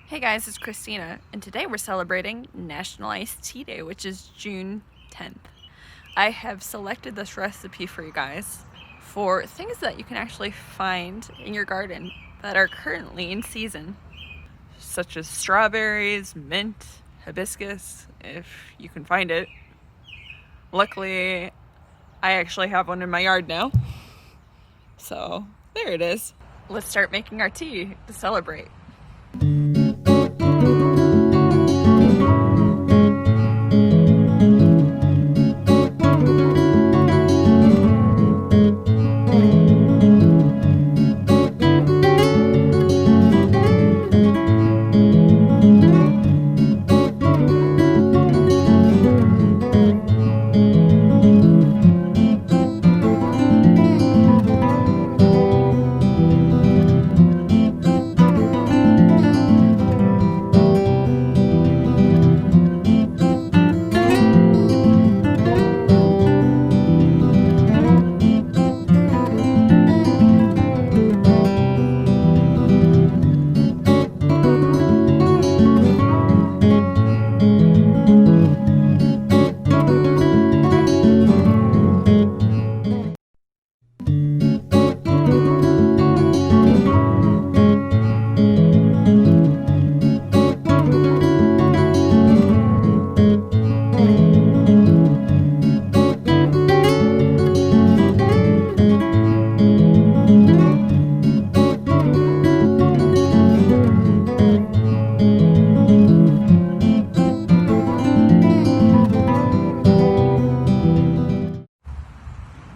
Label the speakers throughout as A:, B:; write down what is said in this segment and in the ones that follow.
A: Hey guys, it's Christina, and today we're celebrating National Iced Tea Day, which is June 10th. I have selected this recipe for you guys for things that you can actually find in your garden that are currently in season, such as strawberries, mint, hibiscus, if you can find it. Luckily, I actually have one in my yard now, so there it is. Let's start making our tea to celebrate.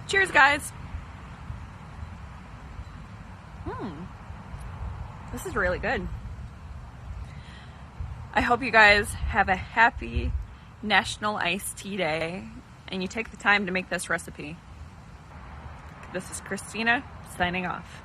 A: Cheers, guys! This is really good. I hope you guys have a happy National Iced Tea Day and you take the time to make this recipe. This is Christina signing off.